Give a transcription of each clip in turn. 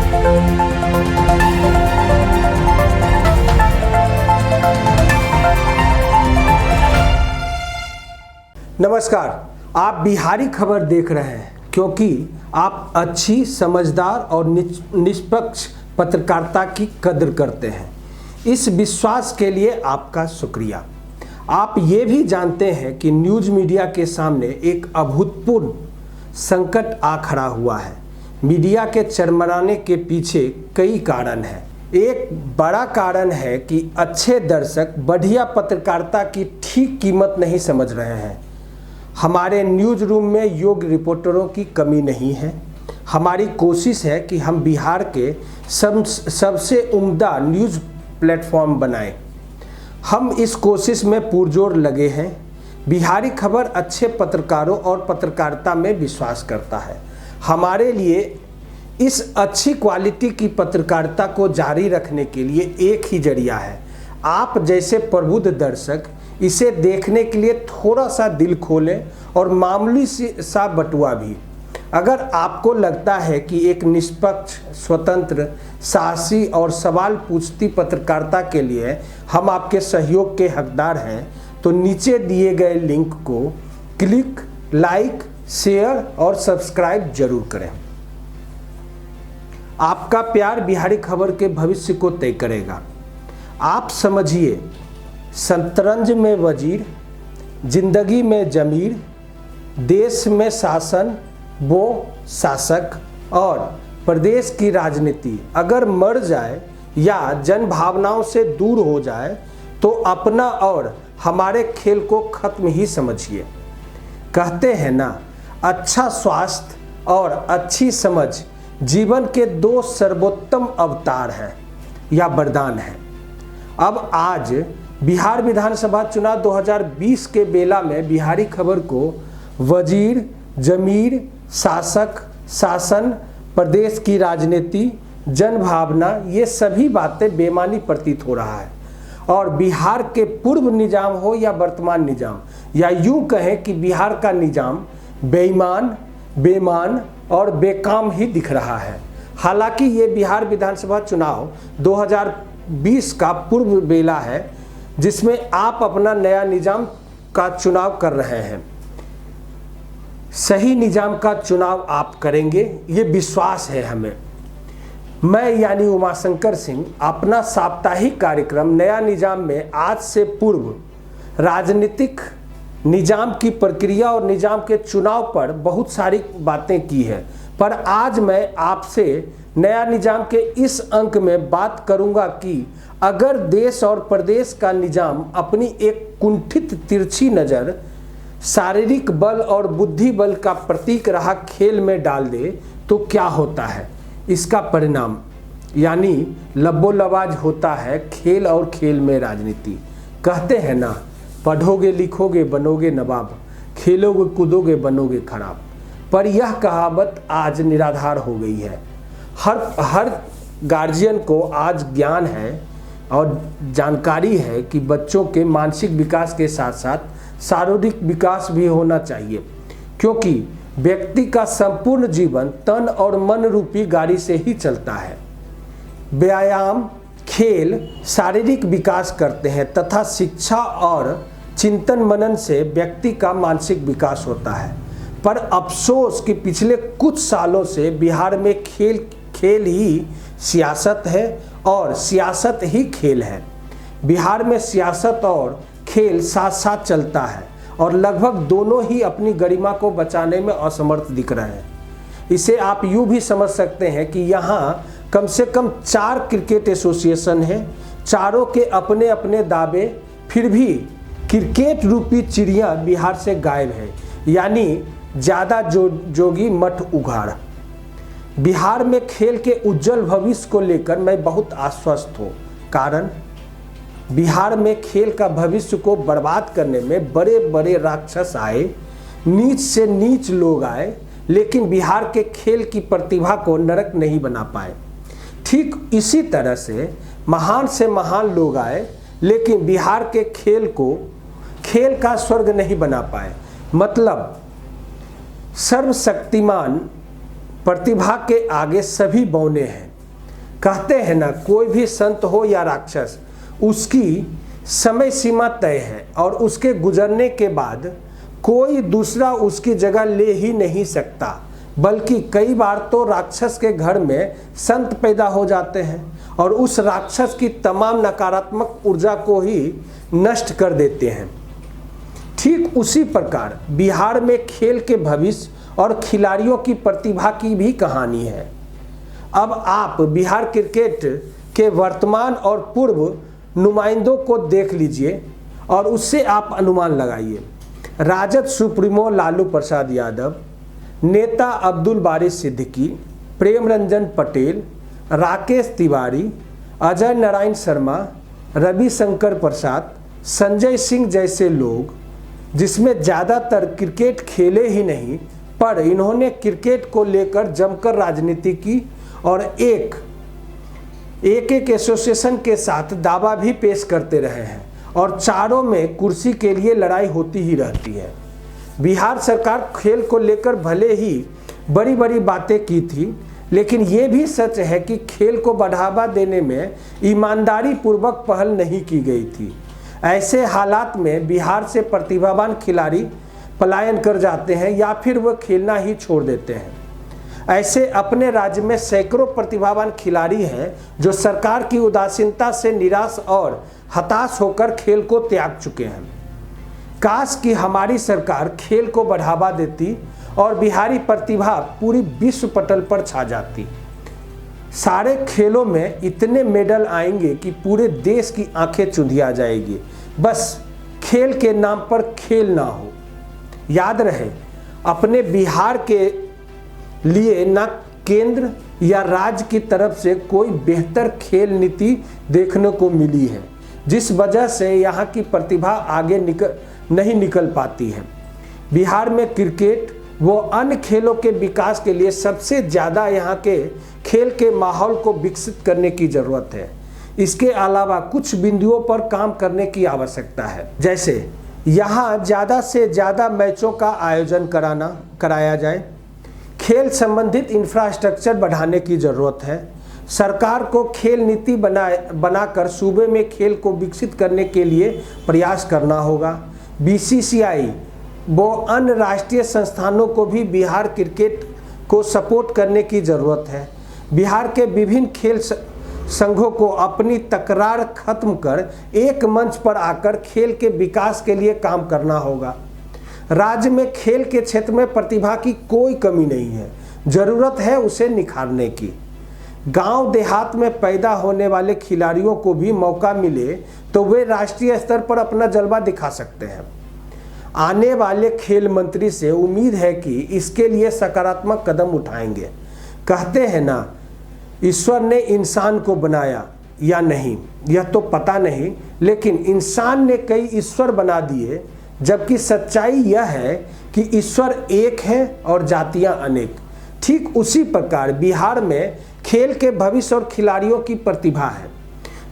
नमस्कार, आप बिहारी खबर देख रहे हैं क्योंकि आप अच्छी, समझदार और निष्पक्ष पत्रकारिता की कद्र करते हैं। इस विश्वास के लिए आपका शुक्रिया। आप ये भी जानते हैं कि न्यूज़ मीडिया के सामने एक अभूतपूर्व संकट आ खड़ा हुआ है। मीडिया के चरमराने के पीछे कई कारण हैं। एक बड़ा कारण है कि अच्छे दर्शक बढ़िया पत्रकारिता की ठीक कीमत नहीं समझ रहे हैं। हमारे न्यूज़ रूम में योग्य रिपोर्टरों की कमी नहीं है। हमारी कोशिश है कि हम बिहार के सबसे उम्दा न्यूज़ प्लेटफॉर्म बनाएं। हम इस कोशिश में पुरजोर लगे हैं। बिहारी खबर अच्छे पत्रकारों और पत्रकारिता में विश्वास करता है। हमारे लिए इस अच्छी क्वालिटी की पत्रकारिता को जारी रखने के लिए एक ही जरिया है, आप जैसे प्रबुद्ध दर्शक इसे देखने के लिए थोड़ा सा दिल खोलें और मामूली सा बटुआ भी। अगर आपको लगता है कि एक निष्पक्ष, स्वतंत्र, साहसी और सवाल पूछती पत्रकारिता के लिए हम आपके सहयोग के हकदार हैं, तो नीचे दिए गए लिंक को क्लिक, लाइक, शेयर और सब्सक्राइब जरूर करें। आपका प्यार बिहारी खबर के भविष्य को तय करेगा। आप समझिए, शतरंज में वजीर, जिंदगी में जमीर, देश में शासन वो शासक और प्रदेश की राजनीति अगर मर जाए या जन भावनाओं से दूर हो जाए तो अपना और हमारे खेल को खत्म ही समझिए। कहते हैं ना, अच्छा स्वास्थ्य और अच्छी समझ जीवन के दो सर्वोत्तम अवतार हैं या वरदान हैं। अब आज बिहार विधानसभा चुनाव 2020 के बेला में बिहारी खबर को वजीर, जमीर, शासक, शासन, प्रदेश की राजनीति, जन भावना, ये सभी बातें बेमानी प्रतीत हो रहा है। और बिहार के पूर्व निजाम हो या वर्तमान निजाम, या यूं कहें कि बिहार का निजाम बेईमान, बेमान और बेकाम ही दिख रहा है। हालांकि ये बिहार विधानसभा चुनाव 2020 का पूर्व बेला है, जिसमें आप अपना नया निजाम का चुनाव कर रहे हैं। सही निजाम का चुनाव आप करेंगे, ये विश्वास है हमें। मैं यानी उमाशंकर सिंह अपना साप्ताहिक कार्यक्रम नया निजाम में आज से पूर्व राजनीतिक निजाम की प्रक्रिया और निजाम के चुनाव पर बहुत सारी बातें की है, पर आज मैं आपसे नया निजाम के इस अंक में बात करूंगा कि अगर देश और प्रदेश का निजाम अपनी एक कुंठित तिरछी नज़र शारीरिक बल और बुद्धि बल का प्रतीक रहा खेल में डाल दे तो क्या होता है। इसका परिणाम यानी लबोलबाज होता है खेल और खेल में राजनीति। कहते हैं ना, पढ़ोगे लिखोगे बनोगे नवाब, खेलोगे कूदोगे बनोगे खराब। पर यह कहावत आज निराधार हो गई है। हर गार्जियन को आज ज्ञान है और जानकारी है कि बच्चों के मानसिक विकास के साथ साथ शारीरिक विकास भी होना चाहिए, क्योंकि व्यक्ति का संपूर्ण जीवन तन और मन रूपी गाड़ी से ही चलता है। व्यायाम, खेल शारीरिक विकास करते हैं तथा शिक्षा और चिंतन मनन से व्यक्ति का मानसिक विकास होता है। पर अफसोस कि पिछले कुछ सालों से बिहार में खेल ही सियासत है और सियासत ही खेल है। बिहार में सियासत और खेल साथ साथ चलता है और लगभग दोनों ही अपनी गरिमा को बचाने में असमर्थ दिख रहे हैं। इसे आप यूँ भी समझ सकते हैं कि यहाँ कम से कम 4 क्रिकेट एसोसिएशन हैं, चारों के अपने अपने दावे, फिर भी क्रिकेट रूपी चिड़िया बिहार से गायब है, यानी ज़्यादा जोगी मठ उघाड़। बिहार में खेल के उज्जवल भविष्य को लेकर मैं बहुत आश्वस्त हूँ। कारण बिहार में खेल का भविष्य को बर्बाद करने में बड़े बड़े राक्षस आए, नीच से नीच लोग आए, लेकिन बिहार के खेल की प्रतिभा को नरक नहीं बना पाए। ठीक इसी तरह से महान लोग आए, लेकिन बिहार के खेल का स्वर्ग नहीं बना पाए। मतलब सर्वशक्तिमान प्रतिभा के आगे सभी बौने हैं। कहते हैं ना, कोई भी संत हो या राक्षस, उसकी समय सीमा तय है और उसके गुजरने के बाद कोई दूसरा उसकी जगह ले ही नहीं सकता। बल्कि कई बार तो राक्षस के घर में संत पैदा हो जाते हैं और उस राक्षस की तमाम नकारात्मक ऊर्जा को ही नष्ट कर देते हैं। ठीक उसी प्रकार बिहार में खेल के भविष्य और खिलाड़ियों की प्रतिभा की भी कहानी है। अब आप बिहार क्रिकेट के वर्तमान और पूर्व नुमाइंदों को देख लीजिए और उससे आप अनुमान लगाइए। राजद सुप्रीमो लालू प्रसाद यादव, नेता अब्दुल बारी सिद्दीकी, प्रेम रंजन पटेल, राकेश तिवारी, अजय नारायण शर्मा, रविशंकर प्रसाद, संजय सिंह जैसे लोग, जिसमें ज़्यादातर क्रिकेट खेले ही नहीं पर इन्होंने क्रिकेट को लेकर जमकर राजनीति की और एक एसोसिएशन के साथ दावा भी पेश करते रहे हैं और चारों में कुर्सी के लिए लड़ाई होती ही रहती है। बिहार सरकार खेल को लेकर भले ही बड़ी बड़ी बातें की थी, लेकिन ये भी सच है कि खेल को बढ़ावा देने में ईमानदारी पूर्वक पहल नहीं की गई थी। ऐसे हालात में बिहार से प्रतिभावान खिलाड़ी पलायन कर जाते हैं या फिर वह खेलना ही छोड़ देते हैं। ऐसे अपने राज्य में सैकड़ों प्रतिभावान खिलाड़ी हैं जो सरकार की उदासीनता से निराश और हताश होकर खेल को त्याग चुके हैं। काश कि हमारी सरकार खेल को बढ़ावा देती और बिहारी प्रतिभा पूरी विश्व पटल पर छा जाती। सारे खेलों में इतने मेडल आएंगे कि पूरे देश की आंखें चुंधिया जाएगी। बस खेल के नाम पर खेल ना हो। याद रहे, अपने बिहार के लिए न केंद्र या राज्य की तरफ से कोई बेहतर खेल नीति देखने को मिली है, जिस वजह से यहाँ की प्रतिभा आगे नहीं निकल पाती है। बिहार में क्रिकेट वो अन्य खेलों के विकास के लिए सबसे ज़्यादा यहाँ के खेल के माहौल को विकसित करने की ज़रूरत है। इसके अलावा कुछ बिंदुओं पर काम करने की आवश्यकता है, जैसे यहाँ ज़्यादा से ज़्यादा मैचों का आयोजन कराया जाए। खेल संबंधित इंफ्रास्ट्रक्चर बढ़ाने की ज़रूरत है। सरकार को खेल नीति बनाकर सूबे में खेल को विकसित करने के लिए प्रयास करना होगा। बीसीसीआई वो अन्य राष्ट्रीय संस्थानों को भी बिहार क्रिकेट को सपोर्ट करने की ज़रूरत है। बिहार के विभिन्न खेल संघों को अपनी तकरार खत्म कर एक मंच पर आकर खेल के विकास के लिए काम करना होगा। राज्य में खेल के क्षेत्र में प्रतिभा की कोई कमी नहीं है, ज़रूरत है उसे निखारने की। गांव देहात में पैदा होने वाले खिलाड़ियों को भी मौका मिले तो वे राष्ट्रीय स्तर पर अपना जलवा दिखा सकते हैं। आने वाले खेल मंत्री से उम्मीद है कि इसके लिए सकारात्मक कदम उठाएंगे। कहते हैं ना, ईश्वर ने इंसान को बनाया या नहीं यह तो पता नहीं, लेकिन इंसान ने कई ईश्वर बना दिए, जबकि सच्चाई यह है कि ईश्वर एक है और जातियां अनेक। ठीक उसी प्रकार बिहार में खेल के भविष्य और खिलाड़ियों की प्रतिभा है।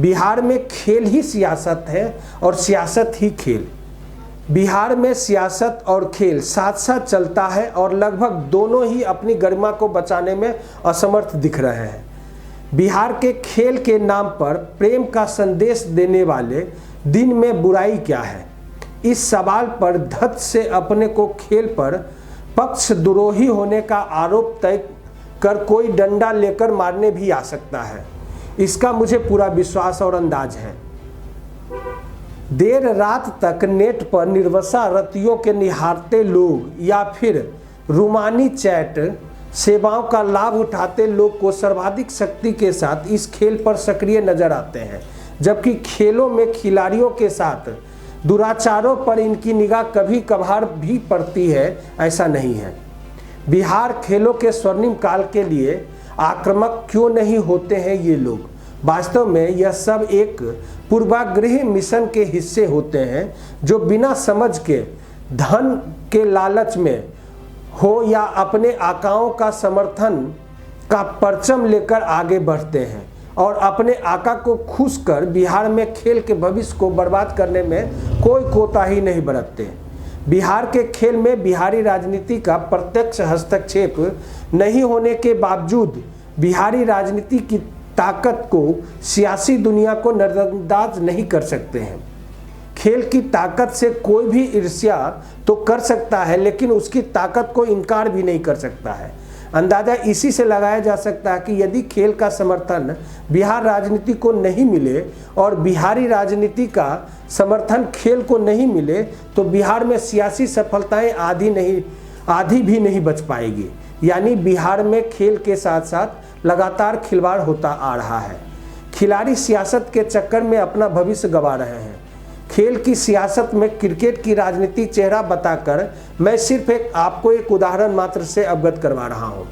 बिहार में खेल ही सियासत है और सियासत ही खेल। बिहार में सियासत और खेल साथ साथ चलता है और लगभग दोनों ही अपनी गरिमा को बचाने में असमर्थ दिख रहे हैं। बिहार के खेल के नाम पर प्रेम का संदेश देने वाले दिन में बुराई क्या है? इस सवाल पर धत से अपने को खेल पर पक्षद्रोही होने का आरोप तय कर कोई डंडा लेकर मारने भी आ सकता है। इसका मुझे पूरा विश्वास और अंदाज है। देर रात तक नेट पर निर्वसा रतियों के निहारते लोग या फिर रूमानी चैट सेवाओं का लाभ उठाते लोग को सर्वाधिक शक्ति के साथ इस खेल पर सक्रिय नजर आते हैं, जबकि खेलों में खिलाड़ियों के साथ दुराचारों पर इनकी निगाह कभी कभार भी पड़ती है, ऐसा नहीं है। बिहार खेलों के स्वर्णिम काल के लिए आक्रामक क्यों नहीं होते हैं ये लोग? वास्तव में यह सब एक पूर्वाग्रही मिशन के हिस्से होते हैं, जो बिना समझ के धन के लालच में हो या अपने आकाओं का समर्थन का परचम लेकर आगे बढ़ते हैं और अपने आका को खुश कर बिहार में खेल के भविष्य को बर्बाद करने में कोई कोताही नहीं बरतते। बिहार के खेल में बिहारी राजनीति का प्रत्यक्ष हस्तक्षेप नहीं होने के बावजूद बिहारी राजनीति की ताकत को सियासी दुनिया को नजरअंदाज नहीं कर सकते हैं। खेल की ताकत से कोई भी ईर्ष्या तो कर सकता है, लेकिन उसकी ताकत को इनकार भी नहीं कर सकता है। अंदाजा इसी से लगाया जा सकता है कि यदि खेल का समर्थन बिहार राजनीति को नहीं मिले और बिहारी राजनीति का समर्थन खेल को नहीं मिले तो बिहार में सियासी सफलताएं आधी भी नहीं बच पाएगी। यानी बिहार में खेल के साथ साथ लगातार खिलवाड़ होता आ रहा है। खिलाड़ी सियासत के चक्कर में अपना भविष्य गंवा रहे हैं। खेल की सियासत में क्रिकेट की राजनीति चेहरा बताकर मैं सिर्फ आपको एक उदाहरण मात्र से अवगत करवा रहा हूँ।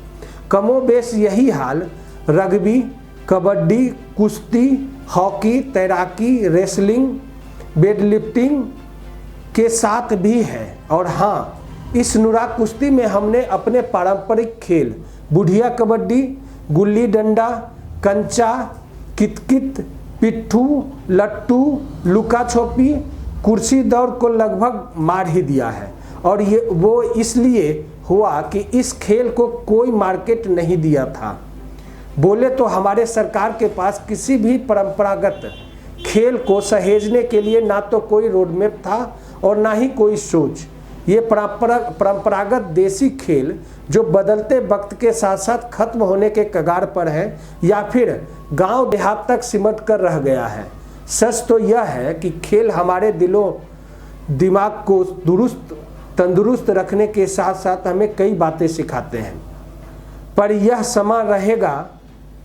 कमोबेश यही हाल रग्बी, कबड्डी, कुश्ती, हॉकी, तैराकी, रेसलिंग, वेटलिफ्टिंग के साथ भी है। और हाँ, इस नुराग कुश्ती में हमने अपने पारंपरिक खेल बुढ़िया कबड्डी, गुल्ली डंडा, कंचा, कितकित, पिट्ठू, लट्टू, लुका छुपी, कुर्सी दौड़ को लगभग मार ही दिया है। और वो इसलिए हुआ कि इस खेल को कोई मार्केट नहीं दिया था। बोले तो हमारे सरकार के पास किसी भी परंपरागत खेल को सहेजने के लिए ना तो कोई रोडमैप था और ना ही कोई सोच। ये परंपरागत देसी खेल जो बदलते वक्त के साथ साथ खत्म होने के कगार पर है या फिर गांव देहात तक सिमट कर रह गया है। सच तो यह है कि खेल हमारे दिमाग को तंदुरुस्त रखने के साथ साथ हमें कई बातें सिखाते हैं, पर यह समा रहेगा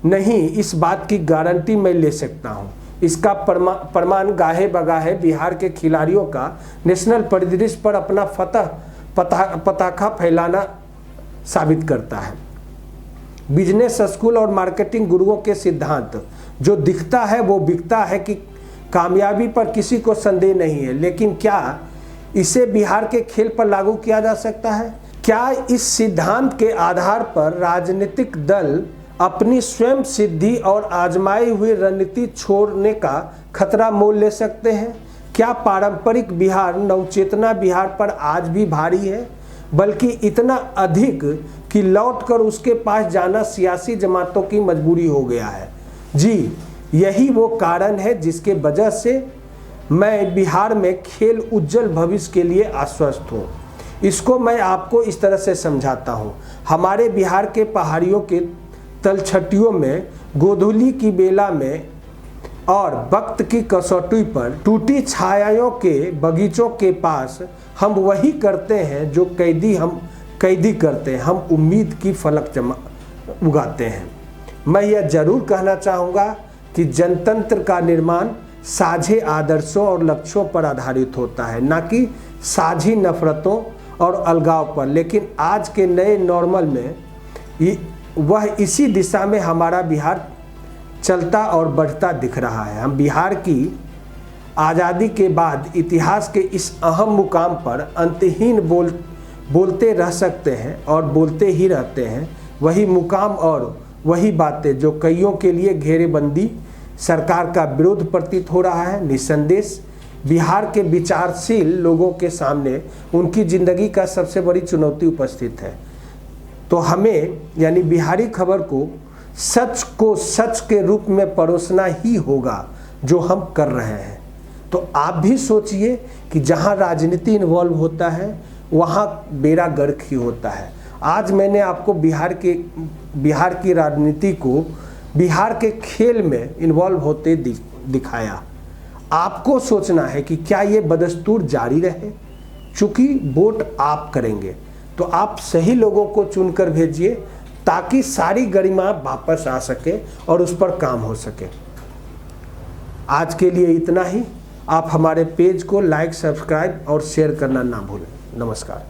नहीं, इस बात की गारंटी मैं ले सकता हूँ। इसका प्रमाण गाहे बगाहे बिहार के खिलाड़ियों का नेशनल परिदृश्य पर अपना पताखा फैलाना साबित करता है। बिजनेस स्कूल और मार्केटिंग गुरुओं के सिद्धांत जो दिखता है वो बिकता है कि कामयाबी पर किसी को संदेह नहीं है, लेकिन क्या इसे बिहार के खेल पर लागू किया जा सकता है? क्या इस सिद्धांत के आधार पर राजनीतिक दल अपनी स्वयं सिद्धि और आजमाई हुई रणनीति छोड़ने का खतरा मोल ले सकते हैं? क्या पारंपरिक बिहार नवचेतना बिहार पर आज भी भारी है, बल्कि इतना अधिक कि लौटकर उसके पास जाना सियासी जमातों की मजबूरी हो गया है? जी, यही वो कारण है जिसके वजह से मैं बिहार में खेल उज्जवल भविष्य के लिए आश्वस्त हूँ। इसको मैं आपको इस तरह से समझाता हूँ। हमारे बिहार के पहाड़ियों के तलछटियों में, गोधूली की बेला में और वक्त की कसौटी पर टूटी छायाओं के बगीचों के पास हम वही करते हैं जो कैदी करते हैं। हम उम्मीद की फलक उगाते हैं। मैं यह जरूर कहना चाहूँगा कि जनतंत्र का निर्माण साझे आदर्शों और लक्ष्यों पर आधारित होता है, ना कि साझी नफरतों और अलगाव पर। लेकिन आज के नए नॉर्मल में वह इसी दिशा में हमारा बिहार चलता और बढ़ता दिख रहा है। हम बिहार की आज़ादी के बाद इतिहास के इस अहम मुकाम पर अंतहीन बोलते रह सकते हैं और बोलते ही रहते हैं। वही मुकाम और वही बातें जो कईयों के लिए घेरेबंदी सरकार का विरोध प्रतीत हो रहा है। निसंदेह बिहार के विचारशील लोगों के सामने उनकी ज़िंदगी का सबसे बड़ी चुनौती उपस्थित है। तो हमें यानी बिहारी खबर को सच के रूप में परोसना ही होगा जो हम कर रहे हैं। तो आप भी सोचिए कि जहां राजनीति इन्वॉल्व होता है वहां बेड़ा गर्क ही होता है। आज मैंने आपको बिहार की राजनीति को बिहार के खेल में इन्वॉल्व होते दिखाया। आपको सोचना है कि क्या ये बदस्तूर जारी रहे। चूँकि वोट आप करेंगे तो आप सही लोगों को चुनकर भेजिए ताकि सारी गरिमा वापस आ सके और उस पर काम हो सके। आज के लिए इतना ही। आप हमारे पेज को लाइक, सब्सक्राइब और शेयर करना ना भूलें। नमस्कार।